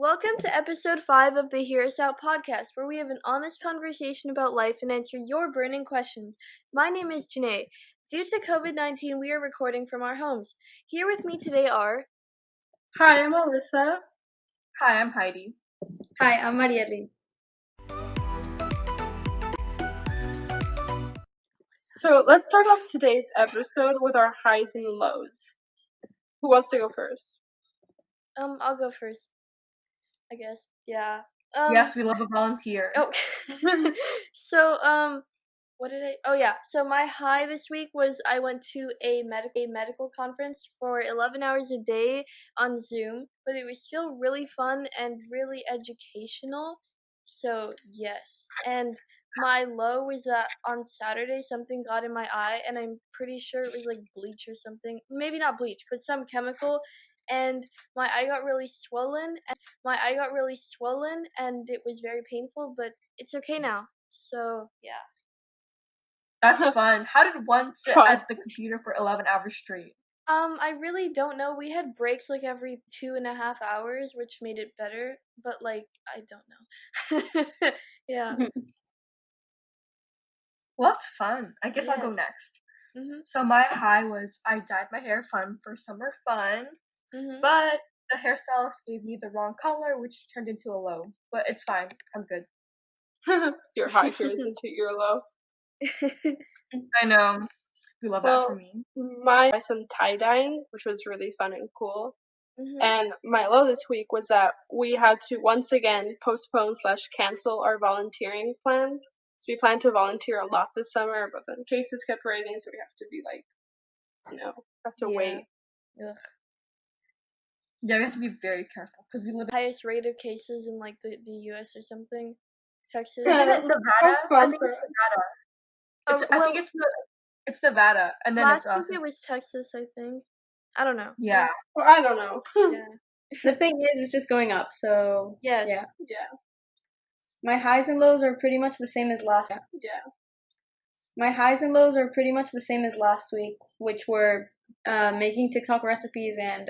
Welcome to episode 5 of the Hear Us Out podcast, where we have an honest conversation about life and answer your burning questions. My name is Janae. Due to COVID-19, we are recording from our homes. Here with me today are... Hi, I'm Alyssa. Hi, I'm Heidi. Hi, I'm Marieli. So let's start off today's episode with our highs and lows. Who wants to go first? I'll go first, I guess. Yeah. Yes, we love a volunteer. Oh. So, what did I... Oh, yeah. So my high this week was I went to a medical conference for 11 hours a day on Zoom, but it was still really fun and really educational. So, yes. And my low was that on Saturday something got in my eye, and I'm pretty sure it was like bleach or something. Maybe not bleach, but some chemical. And my eye got really swollen, and it was very painful, but it's okay now. So, yeah. That's fun. How did one sit at the computer for 11 hours straight? I really don't know. We had breaks like every 2.5 hours, which made it better, but like, I don't know. Yeah. Well, that's fun. I guess I'll go Yes. next. Mhm. So my high was I dyed my hair fun for summer fun, Mhm. but the hairstylist gave me the wrong color, which turned into a low. But it's fine. I'm good. Your high turns into your low. I know. We love that for me. Mine was some tie-dyeing, which was really fun and cool. Mhm. And my low this week was that we had to once again postpone/cancel our volunteering plans. So we planned to volunteer a lot this summer, but then cases kept rising, so we have to be like, have to wait. Ugh. Yeah, we have to be very careful because we live Highest rate of cases in like the US or something. Texas. Isn't it Nevada? I think it's Nevada. I think it's Nevada, and then last it's us. week it was Texas, I think. I don't know. Yeah. Well, I don't know. Yeah. The thing is, it's just going up, so Yes. yeah. Yeah. My highs and lows are pretty much the same as last. Yeah. My highs and lows are pretty much the same as last week, which were making TikTok recipes and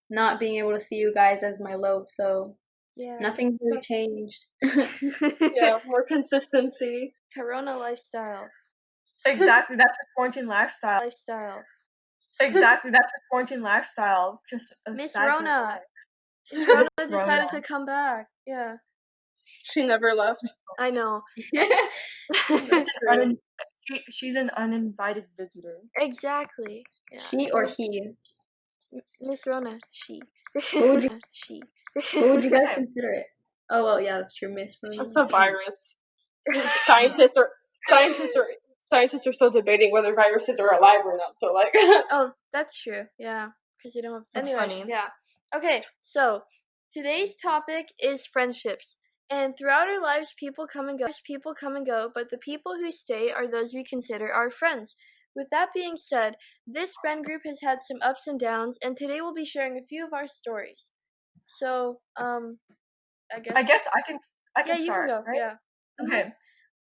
not being able to see you guys as my low. So Yeah. nothing really changed. Yeah, more consistency. Corona lifestyle. Exactly, that's a quarantine lifestyle. Exactly, that's a quarantine lifestyle. Just a Miss stagnant Rona. life. Miss Rona Miss decided Rona. to come back. Yeah. She never left. I know. She's an uninvited visitor. Exactly. Yeah. She or he? Miss Rona. She. What would you? She. What would you guys consider it? Oh well, yeah, that's true, Miss Rona. It's a virus. Scientists are still debating whether viruses are alive or not. So like. Oh, that's true. Yeah, because you don't have. That's Anyway, funny. yeah. Okay, so today's topic is friendships. And throughout our lives, people come and go, but the people who stay are those we consider our friends. With that being said, this friend group has had some ups and downs, and today we'll be sharing a few of our stories. So, I guess I can yeah, you start, can go. right? Yeah. Okay.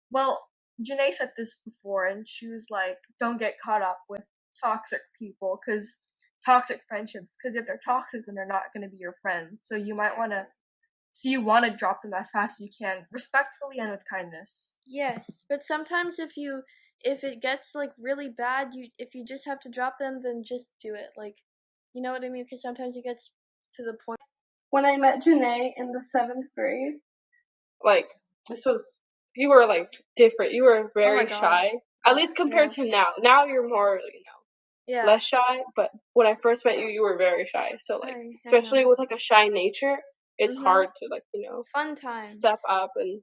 Well, Janae said this before, and she was like, "Don't get caught up with toxic people, because toxic friendships. Because if they're toxic, then they're not going to be your friends. So you might want to." So you want to drop them as fast as you can, respectfully and with kindness. Yes, but sometimes if it gets like really bad, if you just have to drop them, then just do it. Like, you know what I mean? Because sometimes it gets to the point. When I met Janae in the 7th grade, like you were like different. You were very shy, at least compared to now. Now you're more, Yeah. less shy. But when I first met you, you were very shy. So like, especially with like a shy nature, it's hard to like fun times step up and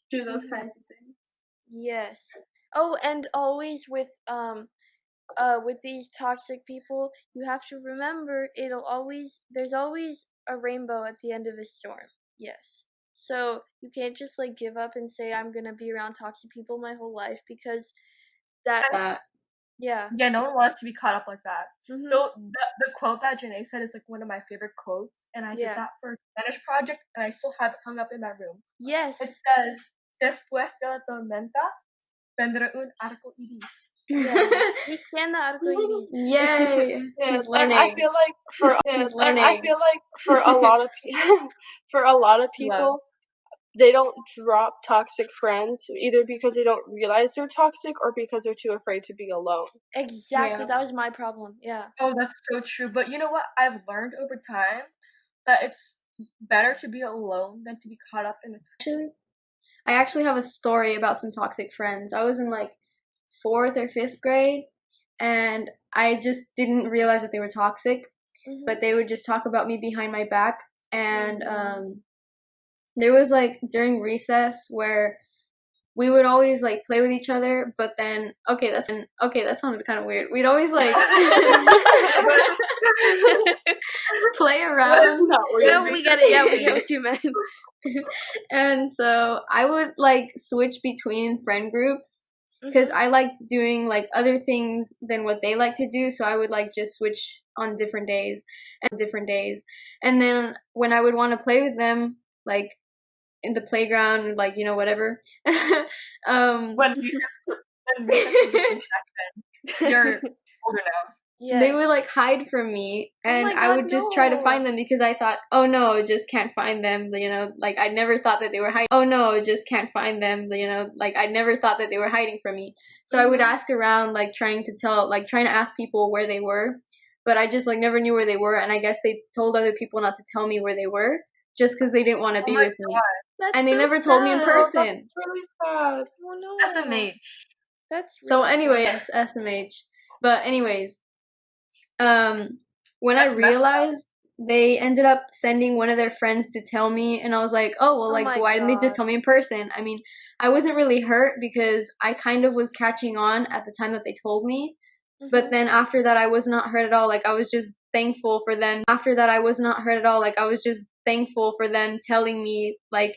do those kinds of things. Yes. Oh, and always with these toxic people, you have to remember there's always a rainbow at the end of a storm. Yes. So you can't just like give up and say I'm gonna be around toxic people my whole life, because yeah. Yeah, no one wants to be caught up like that. Mm-hmm. So the quote that Janae said is like one of my favorite quotes, and I did that for a Spanish project, and I still have it hung up in my room. Yes. It says, "Después de la tormenta vendrá un arco iris." Yes. We scanned the arcoiris. Yay! Yes, She's and I learning. feel like for She's learning. for a lot of for a lot of Love. people, they don't drop toxic friends either because they don't realize they're toxic or because they're too afraid to be alone. Exactly. Yeah. That was my problem. Yeah. Oh, that's so true. But you know what? I've learned over time that it's better to be alone than to be caught up in the. I actually have a story about some toxic friends. I was in like 4th or 5th grade, and I just didn't realize that they were toxic, Mhm. but they would just talk about me behind my back. And there was like during recess where we would always like play with each other, but then that sounded kind of weird. We'd always like play around. Not weird. No, we get it. Yeah, we get what you meant. And so I would like switch between friend groups because I liked doing like other things than what they like to do. So I would like just switch on different days. And then when I would want to play with them, like in the playground, like, you know, whatever. When recess was different back then. You're older now. Yes. They would like hide from me, and my I God, would just try to no. find them because I thought, oh no, I just can't find them, you know, like I never thought that they were hiding. Oh no, I just can't find them, you know, like I never thought that they were hiding from me. So I would ask around, like trying to ask people where they were, but I just like never knew where they were, and I guess they told other people not to tell me where they were just because they didn't want to be with me. That's And they so never told me in sad. person. That's really sad. Oh no. SMH. That's So really anyway, sad. yes, SMH. But anyways, when That's I messed up. realized they ended up sending one of their friends to tell me, and I was like, oh, well, Oh like, my why didn't they just God. tell me in person? I mean, I wasn't really hurt because I kind of was catching on at the time that they told me. But then after that, I was not hurt at all. Like, I was just thankful for them. After that, I was not hurt at all. Like, I was just thankful for them telling me, like,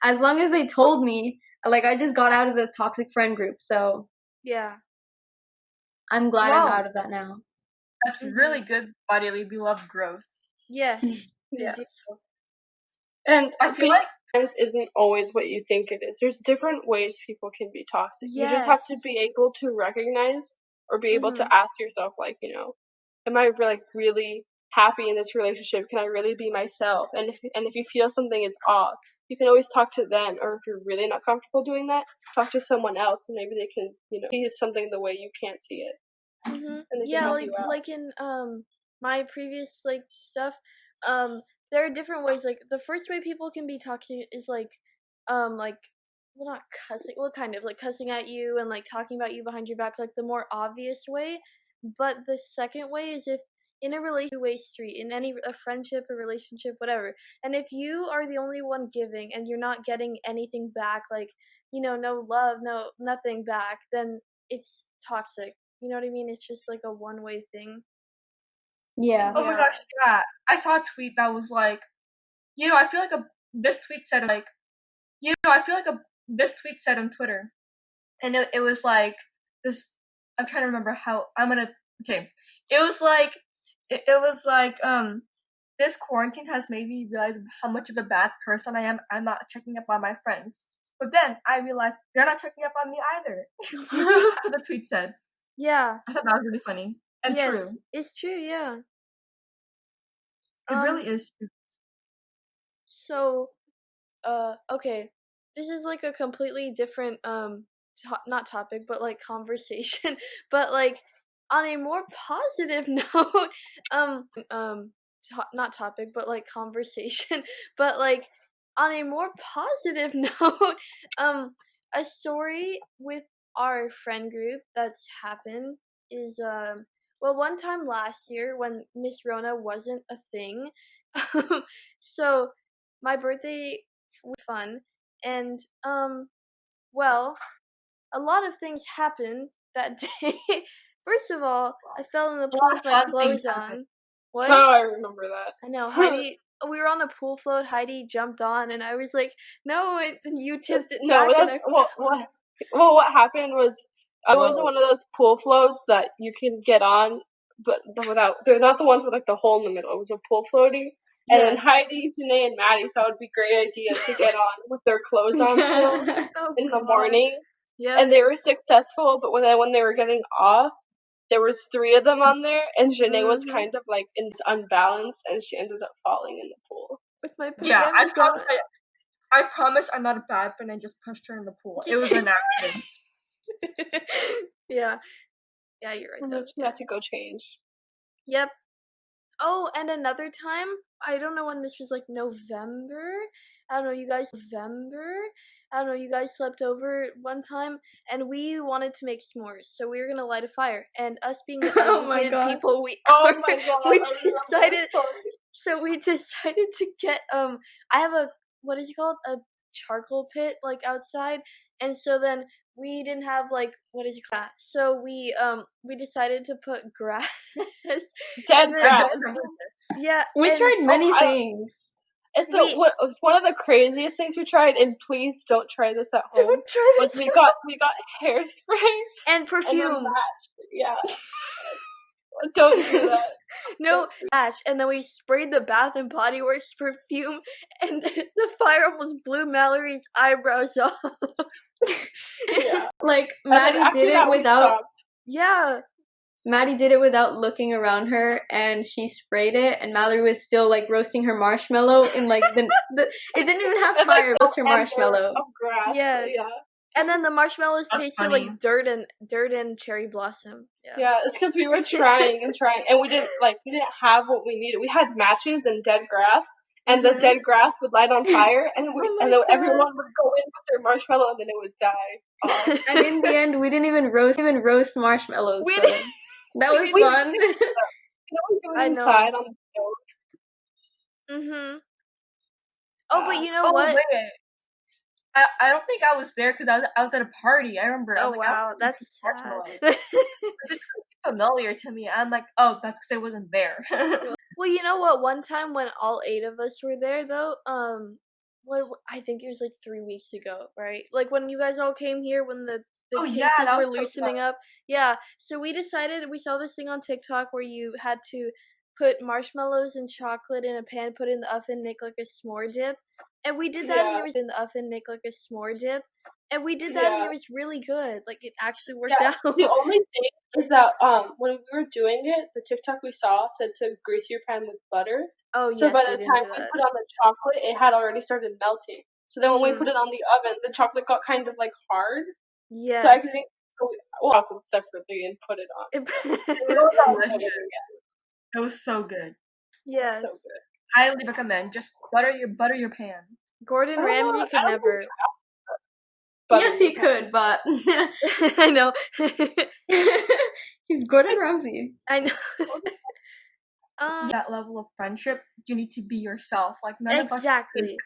as long as they told me, like, I just got out of the toxic friend group. So Yeah. I'm glad I'm Wow. out of that now. That's really good bodily beloved growth. Yes. Yes. And I feel being like friends isn't always what you think it is. There's different ways people can be toxic. You just have to Yes. be able to recognize or be able to ask yourself, like, you know, am I like really happy in this relationship? Can I really be myself? And if you feel something is off, you can always talk to them. Or if you're really not comfortable doing that, talk to someone else, and maybe they can, you know, see something the way you can't see it, and they can Yeah, help like you out. like in my previous like stuff, there are different ways. Like the first way people can be toxic is like well, not cussing, well, kind of like cussing at you and like talking about you behind your back, like the more obvious way. But the second way is if in a two-way street, in a friendship, a relationship, whatever, and if you are the only one giving and you're not getting anything back, like, you know, no love, no nothing back, then it's toxic. You know what I mean? It's just like a one-way thing. Yeah. oh my gosh, yeah. I saw a tweet that was like, you know, I feel like this tweet said like, you know, I feel like this tweet said on Twitter, and it was like this. I'm trying to remember how okay. It was like it was like this quarantine has made me realize how much of a bad person I am. I'm not checking up on my friends, but then I realized they're not checking up on me either. That's what the tweet said. Yeah. I thought that was really funny and Yes, true. it's true. Yeah. It really is true. So, okay, this is like a completely different not topic, but like conversation. But like on a more positive note, not topic, but like conversation. But like on a more positive note, a story with our friend group that's happened is well, one time last year when Miss Rona wasn't a thing, so my birthday was fun, and well, a lot of things happened that day. First of all, I fell in the pool with my fun clothes things happened. on. What? Oh, I remember that. I know, Heidi. We were on a pool float. Heidi jumped on, and I was like, "No!" You tipped it back, and I. What happened was I was on one of those pool floats that you can get on, but they're not the ones with like the hole in the middle. It was a pool floaty, and then Heidi, Janae, and Maddie thought it would be a great idea to get on with their clothes on still Oh, in the God. morning. Yeah. and they were successful, but when they were getting off, there was 3 of them on there, and Janae was Mhm. kind of like unbalanced, and she ended up falling in the pool. With my Yeah, pajamas on. I promise I'm not a bad friend. I just pushed her in the pool. It was an accident. Yeah. Yeah, you're right And though. then she had to go change. Yep. Oh, and another time, I don't know when this was, like November. I don't know, you guys slept over one time, and we wanted to make s'mores, so we were gonna light a fire. And us being the Oh my educated gosh. people we Oh are, my god! we I remember this decided. story. So we decided to get I have a, what is it called, a charcoal pit like outside, and so then we didn't have like, what is it called? So we decided to put grass. Dead And then- I grass. don't remember this. Yeah, We and tried many I- things. It's so We- one of the craziest things we tried, and please don't try this at home. don't try Was this. we got hairspray And and a perfume. match. Yeah. Don't do that. No, ash, and then we sprayed the Bath and Body Works perfume, and the fire almost blew Mallory's eyebrows off. Yeah. Like And then Maddie after did that, it we without stopped. Yeah. Maddie did it without looking around her, and she sprayed it, and Mallory was still like roasting her marshmallow in like the it didn't even have It's like fire, the just her ember marshmallow. of grass. Yes. Yeah. And then the marshmallows That's tasted funny. like dirt and cherry blossom. Yeah. Yeah, it's because we were trying, and we didn't have what we needed. We had matches and dead grass, and the Mhm. dead grass would light on fire, and Oh my and then God. everyone would go in with their marshmallow, and then it would die off. And in the end, we didn't even roast marshmallows. We So didn't- that was we- fun. You know, we do it I know. inside on the stove. Mhm. Oh, but you know Oh what? wait, I don't think I was there because I was at a party. I remember. I Oh was like, I wow, don't that's sad. marshmallows. It was familiar to me. I'm like, oh, that's because I wasn't there. Well, you know what? One time when all 8 of us were there, though, I think it was like 3 weeks ago, right? Like when you guys all came here, when the Oh, cases yeah, that were was so loosening fun. up. Yeah, so we decided, we saw this thing on TikTok where you had to put marshmallows and chocolate in a pan, put it in the oven, make like a s'more dip, and we did that. Yeah. And it was in the oven, make like a s'more dip, and we did that, and Yeah. it was really good. Like it actually worked Yeah, out. the only thing is that when we were doing it, the TikTok we saw said to grease your pan with butter. Oh So yes, by we the didn't time do we that. put on the chocolate, it had already started melting. So then when we Mhm. put it on the oven, the chocolate got kind of like hard. Yes. So I think we'll wrap them separately and put it on. It was delicious. It was so good. Yes. So good. Highly recommend. Just butter your pan. Gordon I don't know, Ramsay I could don't never. Butter Yes, he your pan. could, but I know. he's Gordon Ramsay. I know. That level of friendship, you need to be yourself. Like none of us Exactly.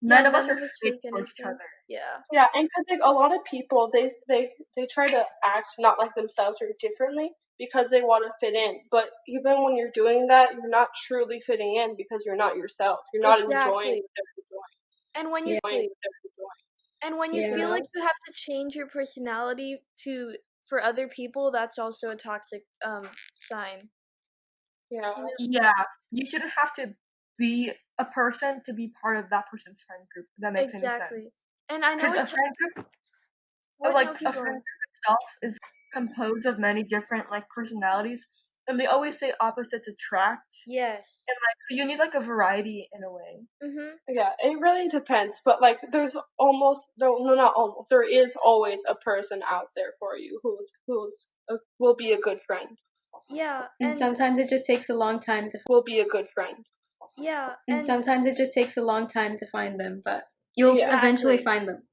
none Yeah, of us none are of us fake fake towards each anything. other. Yeah. Yeah, and because like a lot of people, they try to act not like themselves or differently because they want to fit in. But even when you're doing that, you're not truly fitting in because you're not yourself. You're not enjoying Exactly. what they're enjoying. And when you Enjoying what they're enjoying. and when you Yeah. feel like you have to change your personality for other people, that's also a toxic sign. Yeah. You know? Yeah, you shouldn't have to be a person to be part of that person's friend group. If that makes any Exactly. sense. And I know Because a it's friend group, what, like no, a keep friend going. group itself, is composed of many different like personalities, and they always say opposites attract. Yes. And like so you need like a variety in a way. Mhm. Yeah, it really depends, but like there's almost no, not almost. There is always a person out there for you will be a good friend. Yeah. And sometimes it just takes a long time to Will be a good friend. Yeah. and And sometimes it just takes a long time to find them, but you'll eventually Exactly. find them.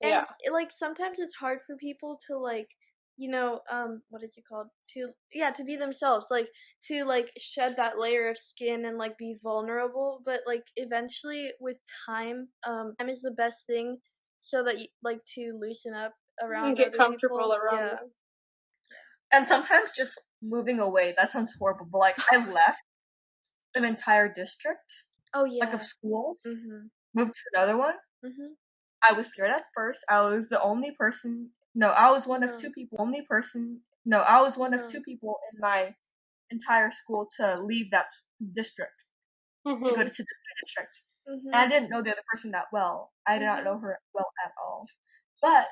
And Yeah. like sometimes it's hard for people to like, what is it called, to be themselves, like to like shed that layer of skin and like be vulnerable, but like eventually with time time is the best thing, so that you like to loosen up around And get other comfortable people. around Yeah. them. And sometimes just moving away, that sounds horrible, but like I left an entire district, Oh yeah. like of schools, Mhm. moved to another one. Mhm. I was scared at first. I was the only person. No, I was one No. of two people. Only person. No, I was one No. of two people in my entire school to leave that district to go to this district. Mhm. And I didn't know the other person that well. I did not know her well at all. But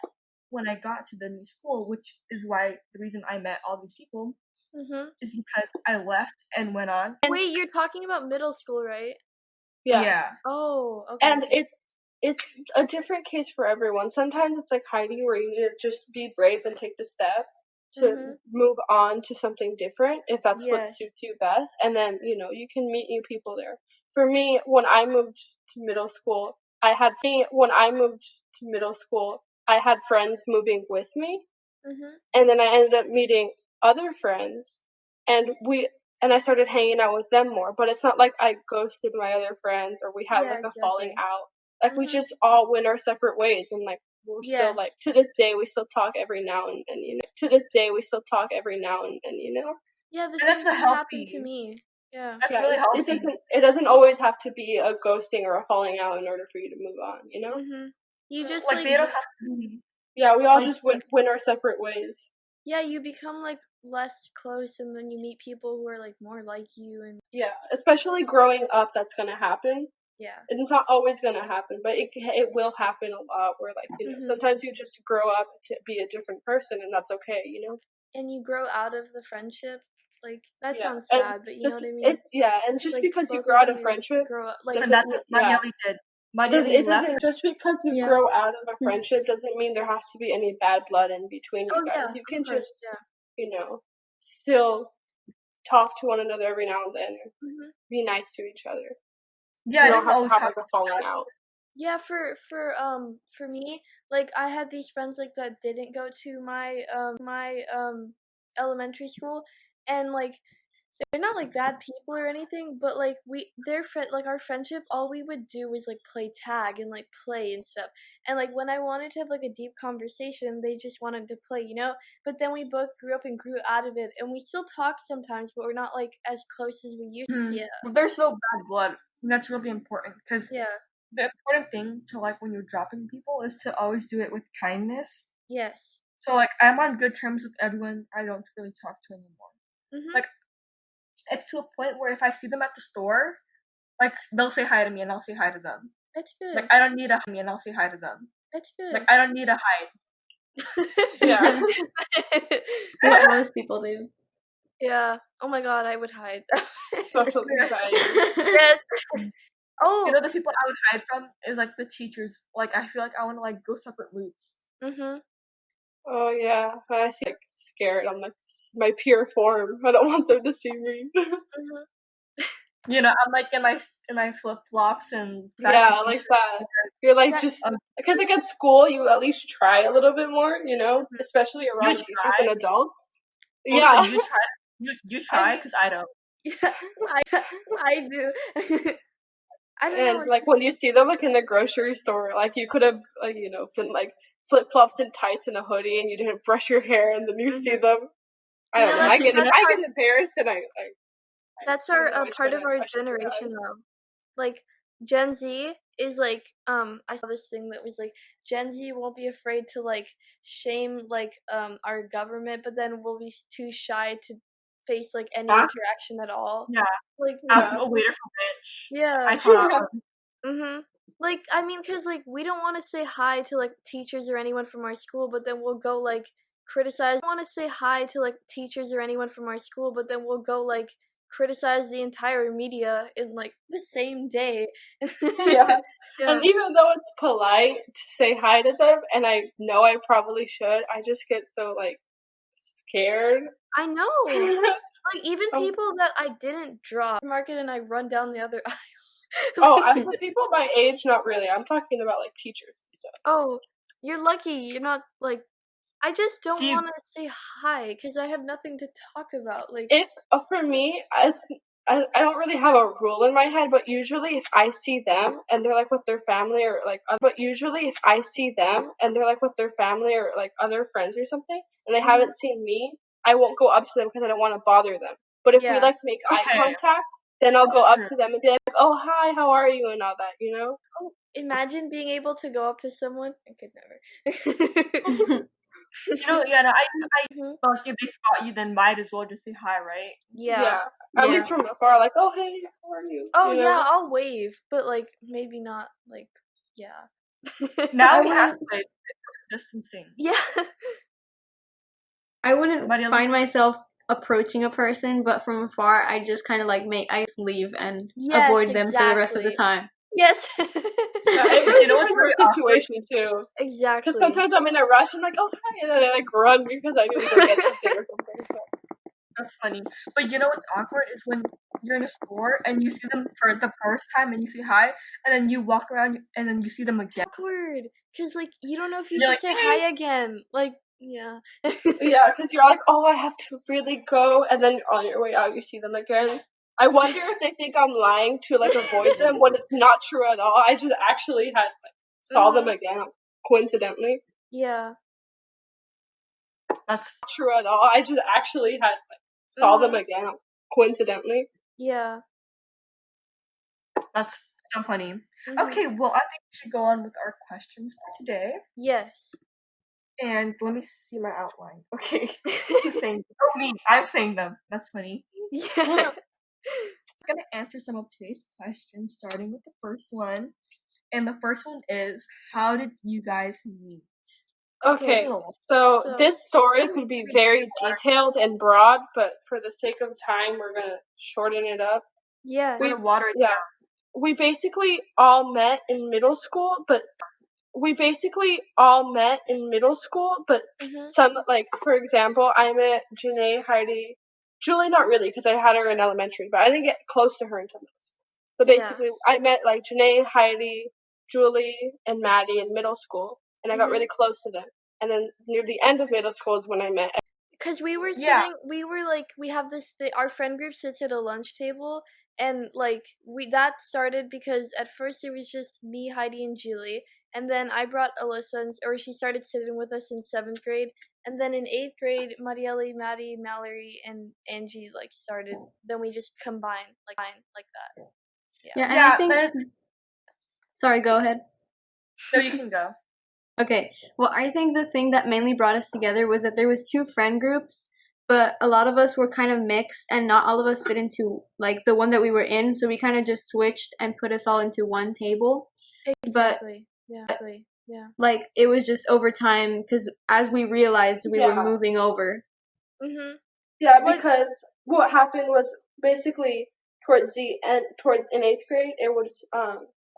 when I got to the new school, which is why the reason I met all these people Mhm. is because I left and went on. Wait, you're talking about middle school, right? Yeah. Oh, okay. And it's a different case for everyone. Sometimes it's like Heidi, where you need to just be brave and take the step to Mhm. move on to something different if that's what Yes. suits you best. And then, you can meet new people there. For me, when I moved to middle school, I had friends moving with me. Mhm. And then I ended up meeting other friends, and I started hanging out with them more. But it's not like I ghosted my other friends or we had Yeah, like a falling exactly. out. Like we Mhm. just all went our separate ways, and like we're still like Yes. to this day we still talk every now and then. Yeah, the And same that's a thing happened to healthy. me. Yeah. That's Yeah, really it healthy. doesn't always have to be a ghosting or a falling out in order for you to move on. Mhm. You just Like like they don't have to be Yeah, we all like just went our separate ways. yeah, you become like less close and then you meet people who are like more like you and Yeah, especially growing up, that's gonna happen. yeah. It's not always gonna happen, but it will happen a lot. Where like Mhm. sometimes you just grow up to be a different person, and that's okay. And you grow out of the friendship. Like that Yeah, sounds and sad, but you know just what I mean? it's yeah, and just Like because you both grow of out of you friendship grow up like and doesn't that's mean what Marielle did. Marielle left. just because you yeah. grow out of a Hmm. friendship doesn't mean there has to be any bad blood in between you Oh guys. yeah, You of can course, just yeah. still talk to one another every now and then, and Mhm. be nice to each other. Yeah, You it don't doesn't have to always have have like to a be falling bad. out. Yeah, for me, like I had these friends like that didn't go to my elementary school, and like they're not like bad people or anything, but like our friendship, all we would do was like play tag and like play and stuff. And like when I wanted to have like a deep conversation, they just wanted to play. But then we both grew up and grew out of it, and we still talk sometimes, but we're not like as close as we used. Yeah, But there's no bad blood. And that's really important because yeah, the important thing to like when you're dropping people is to always do it with kindness. yes. So like I'm on good terms with everyone I don't really talk to anymore. Mhm. Like it's to a point where if I see them at the store, like they'll say hi to me and I'll say hi to them. That's good. Like I don't need a me and I'll say hi to them. That's good. Like I don't need a hide. Yeah. What most people do. Yeah. Oh my god, I would hide. Social anxiety. Yes. You Oh. know the people I would hide from is like the teachers. Like I feel like I want to like go separate routes. Mhm. Oh yeah, when I see like scared, I'm like, this is my pure form. I don't want them to see me. Mhm. You know, I'm like in my flip flops and baggy Yeah, t-shirt. like that. You're like That- just because like at school you at least try a little bit more, especially You around teachers and try. adults. Also, Yeah, you try. You try because I don't. Yeah, I do. I don't know. and like when you see them like in the grocery store, like you could have like been like flip flops and tights and a hoodie, and you didn't brush your hair, and then you see Mhm. them. I don't know. I get That's I our get embarrassed, and I that's I our know I part of shouldn't. our I should try. generation though. Like Gen Z is like I saw this thing that was like Gen Z won't be afraid to like shame like our government, but then we'll be too shy to face like any Huh? interaction at all. Yeah. Like Ask Yeah. a waiter for bitch. yeah. I saw that one. Mhm. Like I mean, cause like we don't want to say hi to like teachers or anyone from our school, but then we'll go like criticize. Want to say hi to like teachers or anyone from our school, but then we'll go like criticize the entire media in like the same day. Yeah. Yeah. And even though it's polite to say hi to them, and I know I probably should, I just get so like scared. I know. Like even Um, people that I didn't drop market and I run down the other aisle. oh, Like, as for people my age, not really. I'm talking about like teachers and stuff. oh, you're lucky. You're not like. I just don't Do you want to say hi because I have nothing to talk about. Like. If for me, I don't really have a rule in my head, but usually if I see them and they're like with their family or like, other friends or something, and they haven't seen me, I won't go up to them because I don't want to bother them. But if we Yeah. like make eye okay? contact, then I'll go That's up true. to them and be like, "Oh hi, how are you?" and all that. Oh, imagine being able to go up to someone. I could never. You know, yeah. No, Mhm. like if they spot you, then might as well just say hi, right? Yeah. At Yeah. least from afar, like, "Oh hey, how are you?" Oh yeah, I'll wave, but like maybe not like yeah. Now I we have to wouldn't. wait. distancing. Yeah. I wouldn't Mariela? find myself approaching a person, but from afar, I just kind of I just leave and Yes, avoid them for the rest of the exactly. time. Yes. Yeah, it really You know what's depends on very the awkward? situation too. Exactly. Because sometimes I'm in a rush, I'm like, oh hi, and then I like run because I need to go get something or something. So. That's funny. But you know what's awkward is when you're in a store and you see them for the first time and you say hi, and then you walk around and then you see them again. Awkward, cause like you don't know if you You're should like, say "Hey." hi again. Like, yeah. Yeah, because you're like, oh, I have to really go, and then on your way out, you see them again. I wonder if they think I'm lying to like avoid them when it's not true at all. I just actually saw them again, coincidentally. Yeah. That's True at all. I just actually saw them again, coincidentally. Yeah. that's so funny. Mhm. Okay, well I think we should go on with our questions for today. Yes. And let me see my outline. Okay. Who's saying them? Oh, me. I'm saying them. That's funny. Yeah. I'm gonna answer some of today's questions, starting with the first one. And the first one is, how did you guys meet? Okay, So- so so- this story could be very detailed and broad, but for the sake of time, we're gonna shorten it up. Yeah. I'm gonna water it Yeah, down. we basically all met in middle school, but Mhm. some, like, for example, I met Janae, Heidi, Julie, not really, because I had her in elementary, but I didn't get close to her until middle school. But Yeah. basically, I met, like, Janae, Heidi, Julie, and Maddie in middle school, and I got Mhm. really close to them. And then near the end of middle school is when I met. Cause we were Yeah. sitting, we have this our friend group sits at a lunch table, and like that started because at first it was just me, Heidi, and Julie, and then I brought Alyssa, or she started sitting with us in 7th grade, and then in 8th grade, Marielle, Maddie, Mallory, and Angie like started. Then we just combined like that. Yeah, and Yeah, I think. but- Sorry, go ahead. No, you can go. Okay. Well, I think the thing that mainly brought us together was that there was 2 friend groups, but a lot of us were kind of mixed and not all of us fit into like the one that we were in, so we kind of just switched and put us all into one table. Exactly. Yeah. Like it was just over time cuz as we realized we were moving over. Mhm. Yeah, because what happened was basically towards in 8th grade, it was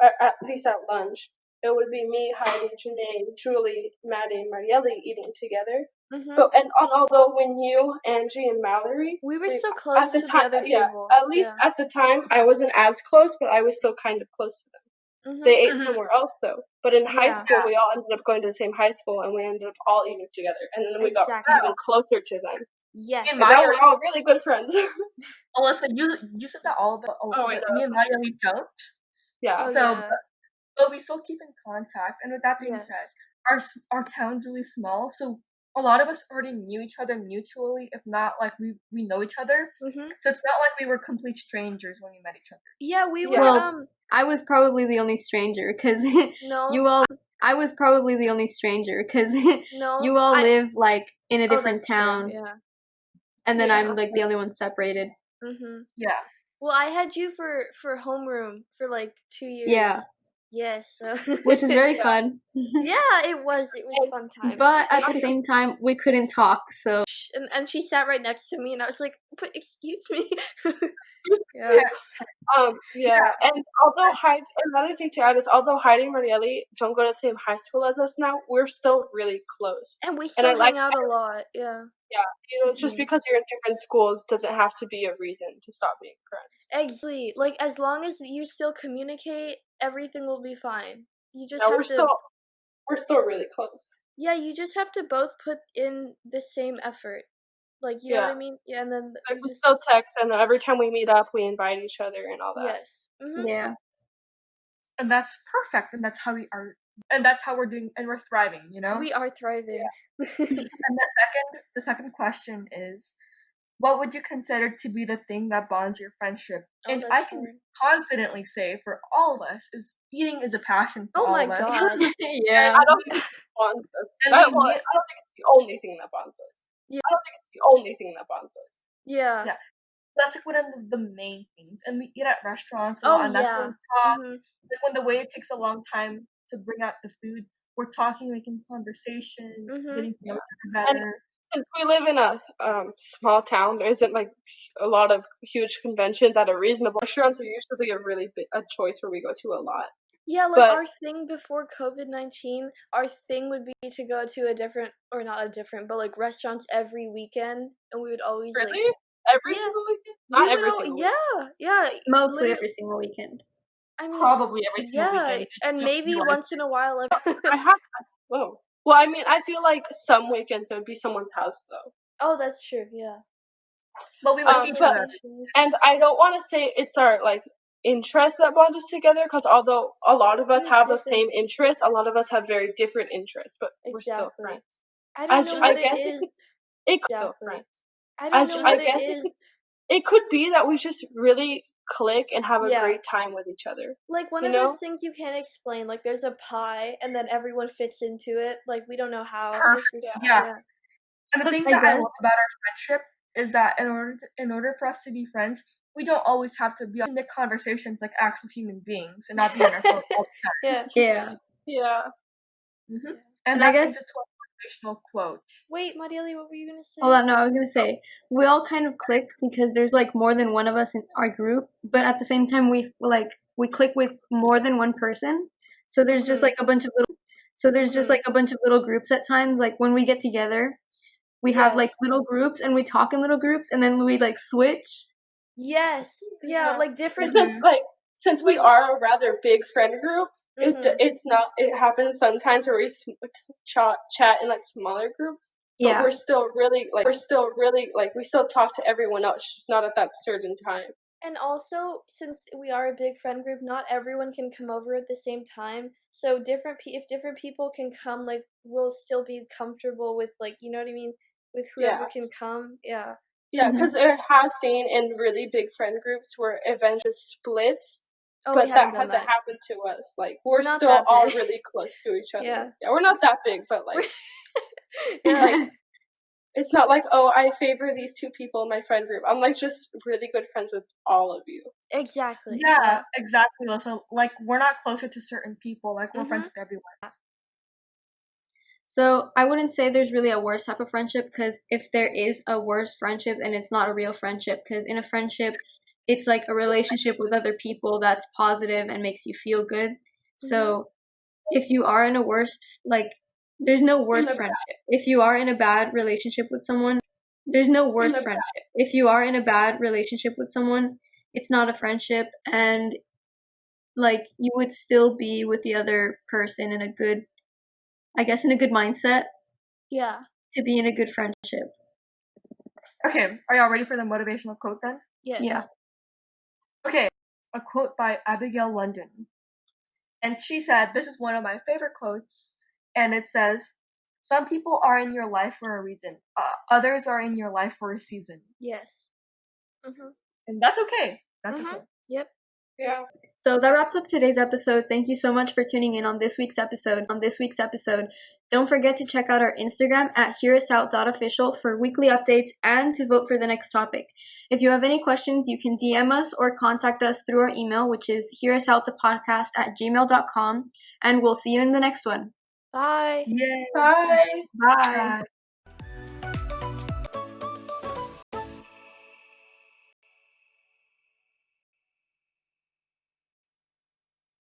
at least at lunch, it would be me, Heidi, Janae, Julie, Maddie, and Marielle eating together. Mhm. But although when you, Angie, and Mallory, We were so at close the to time, the other yeah, table. at least at the time, I wasn't as close, but I was still kind of close to them. Mhm. They ate Mhm. somewhere else though. But in high Yeah. school, we all ended up going to the same high school, and we ended up all eating together, and then we got Exactly. even closer to them. Yes. In And my now we're all really good friends. Alyssa, you said that all about wait, me no, and that's Maria, we don't. Yeah. Oh, So, yeah. but we still keep in contact. And with that being said, our town's really small, so a lot of us already knew each other mutually. If not, like we know each other. Mhm. So it's not like we were complete strangers when we met each other. Yeah, we were. Well, I was probably the only stranger cuz No. I was probably the only stranger cuz No. you all live like in a Oh, different that's true, town. yeah. And then Yeah. I'm like the only one separated. Mhm. Yeah. Well, I had you for homeroom for like 2 years. Yeah. Yes. So. Which is very Yeah. fun. Yeah, it was fun times. But at the same time, we couldn't talk, so. And she sat right next to me, and I was like, "But excuse me." Yeah. Yeah. And although another thing to add is, although Heidi and Marielle don't go to the same high school as us now, we're still really close. And we I still like hang out a lot. Yeah. just because you're in different schools doesn't have to be a reason to stop being friends. Exactly. Like as long as you still communicate, everything will be fine. You just Yeah, have to. we're still really close. Yeah, you just have to both put in the same effort. Like, you know what I mean? Yeah, and then Like, we still text, and every time we meet up, we invite each other and all that. Yes. Mhm. Yeah. And that's perfect. And that's how we are. And that's how we're doing. And we're thriving. You know. We are thriving. And the second question is, what would you consider to be the thing that bonds your friendship? Oh, And that's I can confidently say for all of us is eating is a passion for Oh all my of us. god. Yeah. I don't think it bonds us. And I we don't need- think it's the only thing that bonds us. Yeah. I don't think it's the only thing that bonds us. Yeah. Yeah. That's like one of the main things. And we eat at restaurants a Oh lot, and that's when yeah. we talk. Mhm. Like when the waiter takes a long time to bring out the food, we're talking, making conversation, Mhm. getting to know each other And better. since we live in a small town, there isn't like a lot of huge conventions that are reasonable. Restaurants are usually a choice where we go to a lot. Yeah, like But our thing before COVID-19, our thing would be to go to a different, or not a different, but like restaurants every weekend, and we would always like, really, every yeah, single weekend? we Not would every all, single yeah, Mostly literally. every single weekend. I mean, Probably every single yeah, weekend. and maybe Like, once in a while. weekend. I have. Whoa. Well, I mean, I feel like some weekends it would be someone's house though. Oh, that's true. Yeah. but we would see each But other. and I don't want to say it's our like interest that bond us together, because although a lot of us We're have the different. same interests, a lot of us have very different interests, but we're still Exactly. friends. I don't know what it guess is. it could still Exactly. friends. I don't know I what it guess is. it could be that we just really click and have a Yeah. great time with each other. Like one You of know? those things you can't explain. Like there's a pie, and then everyone fits into it. Like we don't know how. It's Perfect. just, Yeah. And the Because thing I that I guess- love about our friendship is that in order for us to be friends, we don't always have to be in the conversations like actual human beings and not be on our phone all the time. Yeah. Yeah. yeah. Mm-hmm. And And I that guess- brings us to our motivational quote. Wait, Marieli, what were you gonna say? Hold on, no, I was gonna say we all kind of click because there's like more than one of us in our group, but at the same time we click with more than one person. So there's just Mhm. like a bunch of little groups at times. Like when we get together, we have like Yes. little groups and we talk in little groups, and then we like switch. Yes. Yeah, like different. Since we are a rather big friend group, Mhm. it happens sometimes where we chat in like smaller groups, but Yeah. we're still really like we still talk to everyone else, just not at that certain time. And also, since we are a big friend group, not everyone can come over at the same time. So if different people can come, like we'll still be comfortable with, like, you know what I mean, with whoever can come. Yeah. Yeah, Mhm. because I have seen in really big friend groups where events just splits, Oh, we but haven't that done hasn't that. happened to us. Like we're not still that all big. really close to each other. Yeah. Yeah, we're not that big, but like Yeah. like it's not like, oh, I favor these two people in my friend group. I'm like just really good friends with all of you. Exactly. Yeah, exactly. So like we're not closer to certain people, like we're friends Mhm. with everyone. So I wouldn't say there's really a worse type of friendship, because if there is a worse friendship, then it's not a real friendship, because in a friendship, it's like a relationship with other people that's positive and makes you feel good. So if you are in a worst, like, there's no worse In a friendship. If you are in a bad relationship with someone, there's no worse In a friendship. If you are in a bad relationship with someone, it's not a friendship, and like you would still be with the other person in a good, I guess, in a good mindset Yeah. to be in a good friendship. Okay, are y'all ready for the motivational quote then? Yes. Yeah. Okay, a quote by Abigail London. And she said, this is one of my favorite quotes, and it says, some people are in your life for a reason. Others are in your life for a season. Yes. Mhm. And that's okay. That's Mhm. okay. Yep. Yeah. So that wraps up today's episode. Thank you so much for tuning in on this week's episode. Don't forget to check out our Instagram at hearisout.official for weekly updates and to vote for the next topic. If you have any questions, you can DM us or contact us through our email, which is hearisoutthepodcast@gmail.com, and we'll see you in the next one. Bye. Yay. Bye. Bye. Bye.